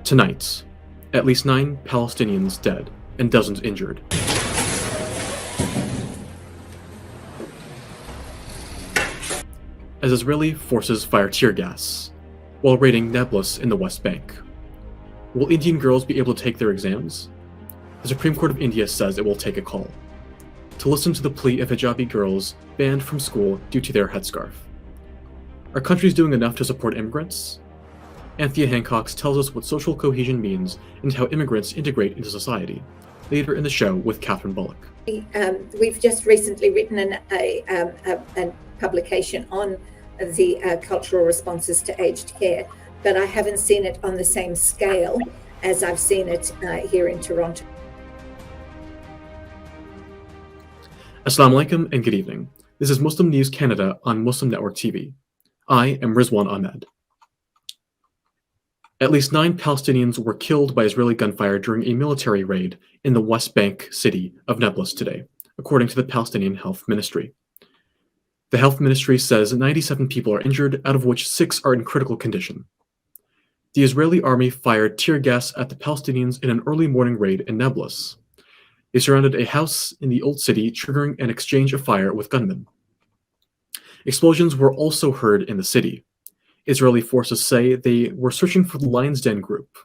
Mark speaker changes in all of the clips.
Speaker 1: Tonight, at least 9 Palestinians dead and dozens injured. As Israeli forces fire tear gas while raiding Nablus in the West Bank. Will Indian girls be able to take their exams? The Supreme Court of India says it will take a call to listen to the plea of hijabi girls banned from school due to their headscarf. Are countries doing enough to support immigrants? Anthea Hancock tells us what social cohesion means and how immigrants integrate into society. Later in the show with Catherine Bullock.
Speaker 2: We've just recently written a publication on the cultural responses to aged care, but I haven't seen it on the same scale as I've seen it here in Toronto.
Speaker 1: Assalamu alaikum and good evening. This is Muslim News Canada on Muslim Network TV. I am Rizwan Ahmed. At least 9 Palestinians were killed by Israeli gunfire during a military raid in the West Bank city of Nablus today, according to the Palestinian Health Ministry. The Health Ministry says 97 people are injured, out of which 6 are in critical condition. The Israeli army fired tear gas at the Palestinians in an early morning raid in Nablus. They surrounded a house in the old city, triggering an exchange of fire with gunmen. Explosions were also heard in the city. Israeli forces say they were searching for the Lion's Den group.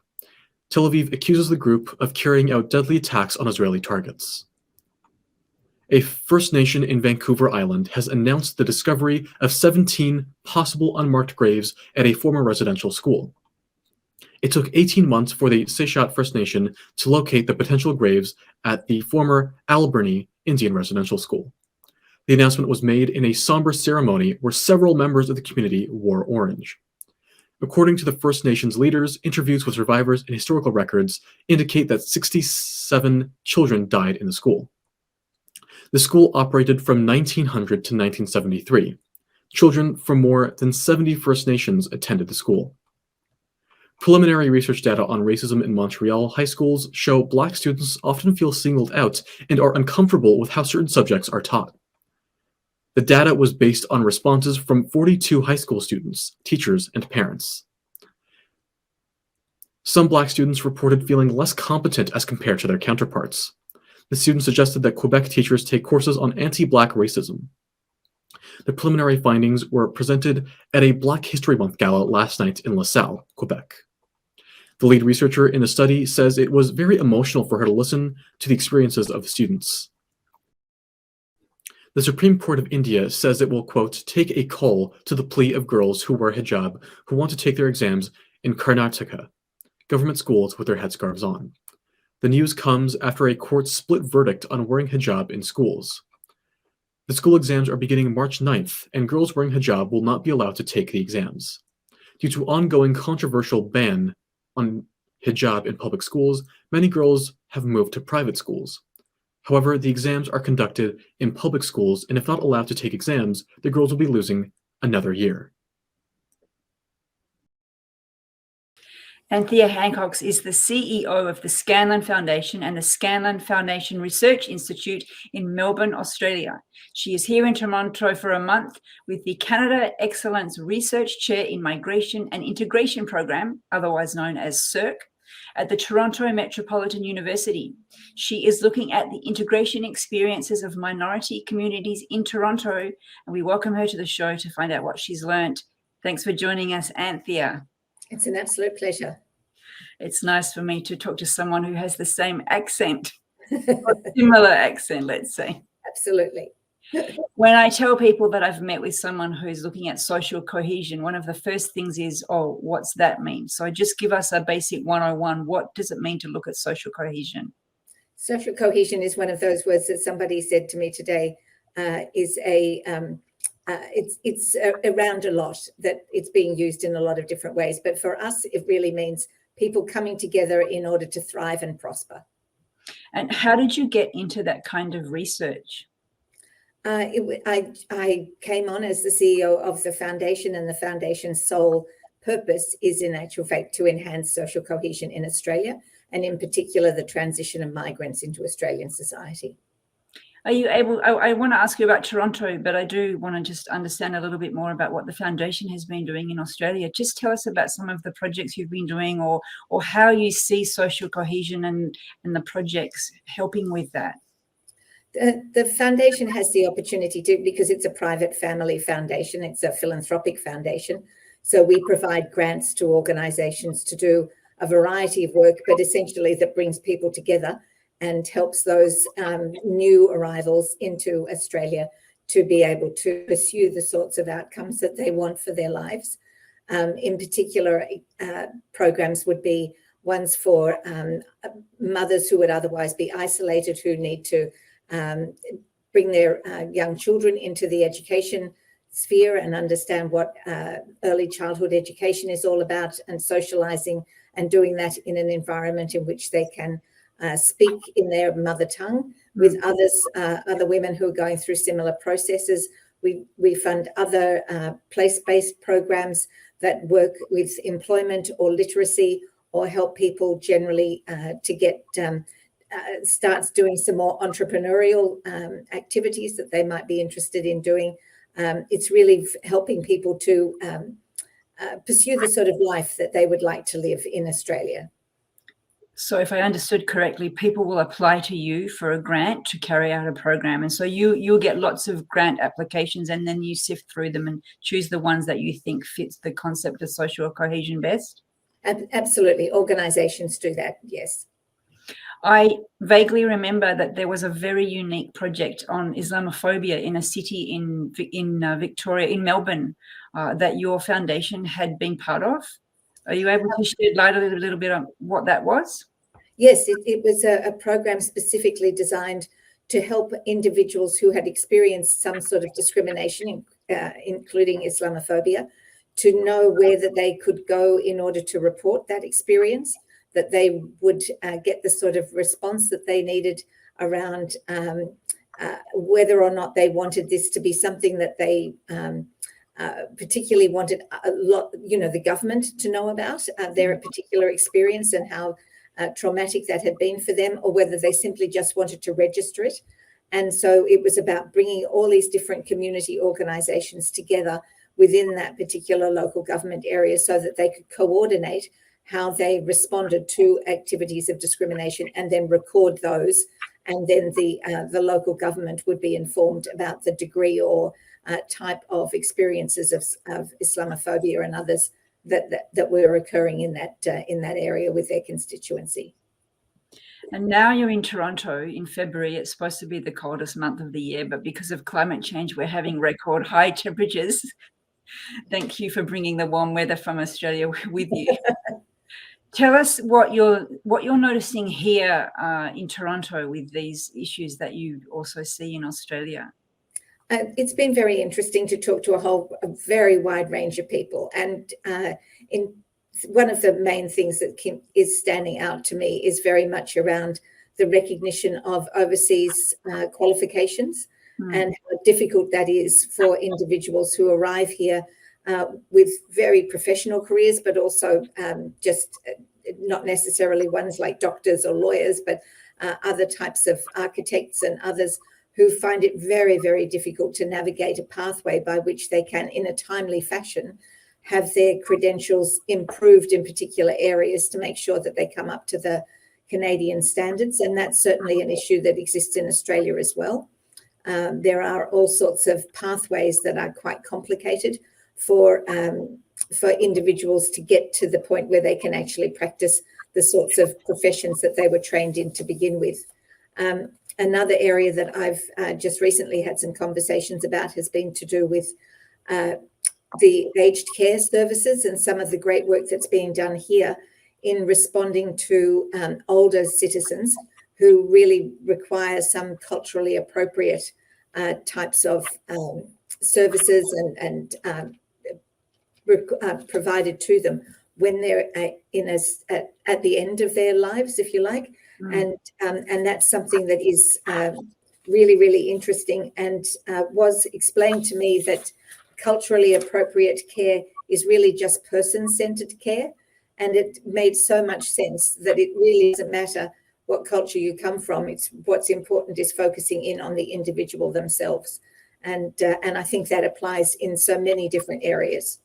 Speaker 1: Tel Aviv accuses the group of carrying out deadly attacks on Israeli targets. A First Nation in Vancouver Island has announced the discovery of 17 possible unmarked graves at a former residential school. It took 18 months for the Seshat First Nation to locate the potential graves at the former Alberni Indian residential school. The announcement was made in a somber ceremony where several members of the community wore orange. According to the First Nations leaders, interviews with survivors and historical records indicate that 67 children died in the school. The school operated from 1900 to 1973. Children from more than 70 First Nations attended the school. Preliminary research data on racism in Montreal high schools show Black students often feel singled out and are uncomfortable with how certain subjects are taught. The data was based on responses from 42 high school students, teachers, and parents. Some Black students reported feeling less competent as compared to their counterparts. The students suggested that Quebec teachers take courses on anti-Black racism. The preliminary findings were presented at a Black History Month gala last night in LaSalle, Quebec. The lead researcher in the study says it was very emotional for her to listen to the experiences of the students. The Supreme Court of India says it will, quote, take a call to the plea of girls who wear hijab who want to take their exams in Karnataka, government schools with their headscarves on. The news comes after a court split verdict on wearing hijab in schools. The school exams are beginning March 9th, and girls wearing hijab will not be allowed to take the exams. Due to ongoing controversial ban on hijab in public schools, many girls have moved to private schools. However, the exams are conducted in public schools, and if not allowed to take exams, the girls will be losing another year.
Speaker 3: Anthea Hancock is the CEO of the Scanlon Foundation and the Scanlon Foundation Research Institute in Melbourne, Australia. She is here in Toronto for a month with the Canada Excellence Research Chair in Migration and Integration Program, otherwise known as CERC, at the Toronto Metropolitan University. She is looking at the integration experiences of minority communities in Toronto, and we welcome her to the show to find out what she's learned. Thanks for joining us, Anthea.
Speaker 2: It's an absolute pleasure.
Speaker 3: It's nice for me to talk to someone who has the same accent, or similar accent, let's say.
Speaker 2: Absolutely.
Speaker 3: When I tell people that I've met with someone who's looking at social cohesion, one of the first things is, oh, what's that mean? So just give us a basic 101. What does it mean to look at social cohesion?
Speaker 2: Social cohesion is one of those words that somebody said to me today it's around a lot, that it's being used in a lot of different ways. But for us, it really means people coming together in order to thrive and prosper.
Speaker 3: And how did you get into that kind of research?
Speaker 2: I came on as the CEO of the foundation, and the foundation's sole purpose is, in actual fact, to enhance social cohesion in Australia, and in particular, the transition of migrants into Australian society.
Speaker 3: Are you able, I want to ask you about Toronto, but I do want to just understand a little bit more about what the foundation has been doing in Australia. Just tell us about some of the projects you've been doing, or how you see social cohesion and the projects helping with that.
Speaker 2: The foundation has the opportunity to, because it's a private family foundation, it's a philanthropic foundation. So we provide grants to organizations to do a variety of work, but essentially that brings people together and helps those new arrivals into Australia to be able to pursue the sorts of outcomes that they want for their lives. In particular, programs would be ones for mothers who would otherwise be isolated, who need to bring their young children into the education sphere and understand what early childhood education is all about, and socializing and doing that in an environment in which they can speak in their mother tongue with other women who are going through similar processes. We fund other place-based programs that work with employment or literacy, or help people generally to get starts doing some more entrepreneurial activities that they might be interested in doing. It's really helping people to pursue the sort of life that they would like to live in Australia.
Speaker 3: So if I understood correctly, people will apply to you for a grant to carry out a program. And so you'll get lots of grant applications, and then you sift through them and choose the ones that you think fits the concept of social cohesion best?
Speaker 2: Absolutely. Organizations do that, yes.
Speaker 3: I vaguely remember that there was a very unique project on Islamophobia in a city in Victoria, in Melbourne, that your foundation had been part of. Are you able to shed light a little bit on what that was?
Speaker 2: Yes, it was a program specifically designed to help individuals who had experienced some sort of discrimination, including Islamophobia, to know where that they could go in order to report that experience, that they would get the sort of response that they needed around whether or not they wanted this to be something that they particularly wanted a lot, the government to know about their particular experience and how traumatic that had been for them, or whether they simply just wanted to register it. And so it was about bringing all these different community organizations together within that particular local government area so that they could coordinate how they responded to activities of discrimination and then record those. And then the local government would be informed about the degree or type of experiences of Islamophobia and others that were occurring in that area with their constituency.
Speaker 3: And now you're in Toronto in February. It's supposed to be the coldest month of the year, but because of climate change, we're having record high temperatures. Thank you for bringing the warm weather from Australia with you. Tell us what you're noticing here in Toronto with these issues that you also see in Australia.
Speaker 2: It's been very interesting to talk to a very wide range of people. And in one of the main things that is standing out to me is very much around the recognition of overseas qualifications and how difficult that is for individuals who arrive here with very professional careers, but also just not necessarily ones like doctors or lawyers, but other types of architects and others who find it very, very difficult to navigate a pathway by which they can, in a timely fashion, have their credentials improved in particular areas to make sure that they come up to the Canadian standards. And that's certainly an issue that exists in Australia as well. There are all sorts of pathways that are quite complicated for individuals to get to the point where they can actually practice the sorts of professions that they were trained in to begin with. Another area that I've just recently had some conversations about has been to do with the aged care services and some of the great work that's being done here in responding to older citizens who really require some culturally appropriate types of services and provided to them when they're at the end of their lives, if you like. And that's something that is really, really interesting, and was explained to me that culturally appropriate care is really just person-centered care. And it made so much sense that it really doesn't matter what culture you come from. It's what's important is focusing in on the individual themselves. And I think that applies in so many different areas.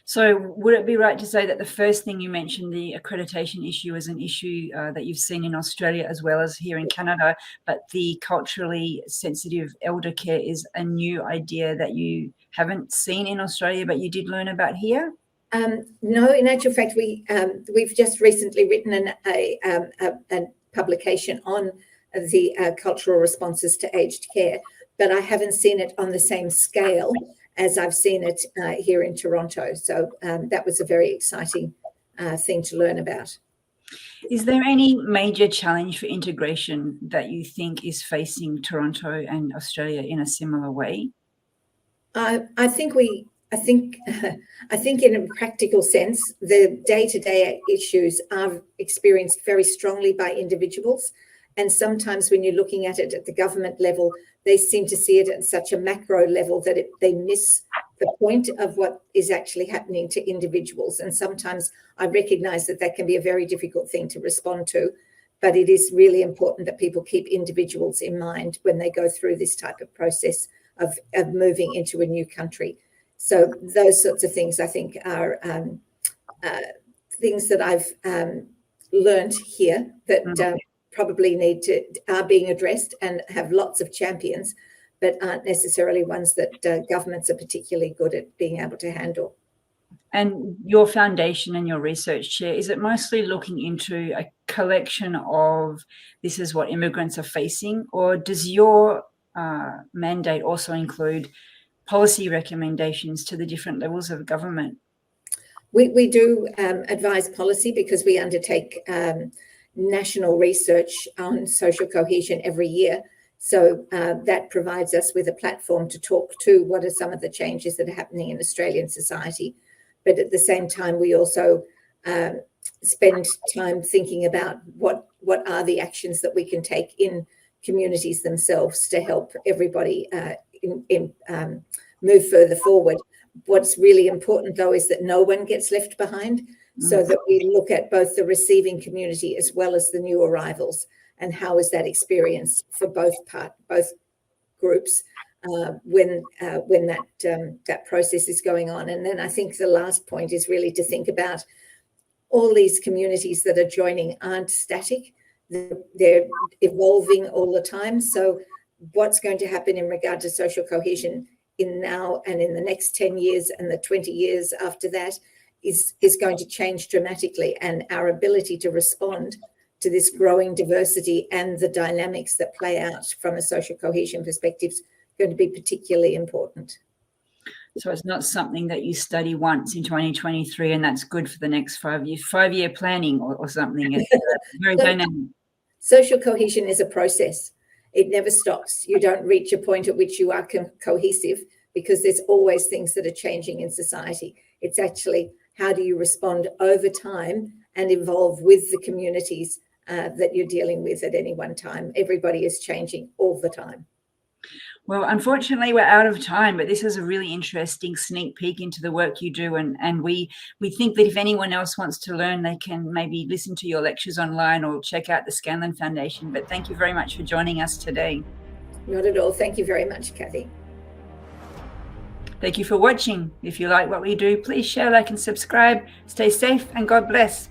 Speaker 3: So would it be right to say that the first thing you mentioned, the accreditation issue, is an issue that you've seen in Australia as well as here in Canada, but the culturally sensitive elder care is a new idea that you haven't seen in Australia, but you did learn about here?
Speaker 2: No, in actual fact, we've just recently written a publication on the cultural responses to aged care, but I haven't seen it on the same scale as I've seen it here in Toronto. So that was a very exciting thing to learn about.
Speaker 3: Is there any major challenge for integration that you think is facing Toronto and Australia in a similar way?
Speaker 2: I think in a practical sense, the day-to-day issues are experienced very strongly by individuals. And sometimes when you're looking at it at the government level, they seem to see it at such a macro level that they miss the point of what is actually happening to individuals. And sometimes I recognize that can be a very difficult thing to respond to, but it is really important that people keep individuals in mind when they go through this type of process of moving into a new country. So those sorts of things, I think, are things that I've learned here that probably are being addressed and have lots of champions, but aren't necessarily ones that governments are particularly good at being able to handle.
Speaker 3: And your foundation and your research chair, is it mostly looking into a collection of this is what immigrants are facing, or does your mandate also include policy recommendations to the different levels of government?
Speaker 2: We do advise policy because we undertake national research on social cohesion every year. So that provides us with a platform to talk to what are some of the changes that are happening in Australian society. But at the same time, we also spend time thinking about what are the actions that we can take in communities themselves to help everybody move further forward. What's really important, though, is that no one gets left behind, so that we look at both the receiving community as well as the new arrivals, and how is that experienced for both groups when that process is going on. And then I think the last point is really to think about all these communities that are joining aren't static. They're evolving all the time. So what's going to happen in regard to social cohesion in now and in the next 10 years and the 20 years after that is going to change dramatically. And our ability to respond to this growing diversity and the dynamics that play out from a social cohesion perspective is going to be particularly important.
Speaker 3: So it's not something that you study once in 2023 and that's good for the next 5 years, 5-year planning or something. It's very dynamic.
Speaker 2: Social cohesion is a process. It never stops. You don't reach a point at which you are cohesive because there's always things that are changing in society. It's actually how do you respond over time and evolve with the communities that you're dealing with at any one time. Everybody is changing all the time.
Speaker 3: Well, unfortunately, we're out of time, but this is a really interesting sneak peek into the work you do. And we think that if anyone else wants to learn, they can maybe listen to your lectures online or check out the Scanlon Foundation. But thank you very much for joining us today.
Speaker 2: Not at all. Thank you very much, Kathy.
Speaker 3: Thank you for watching. If you like what we do, please share, like, and subscribe. Stay safe and God bless.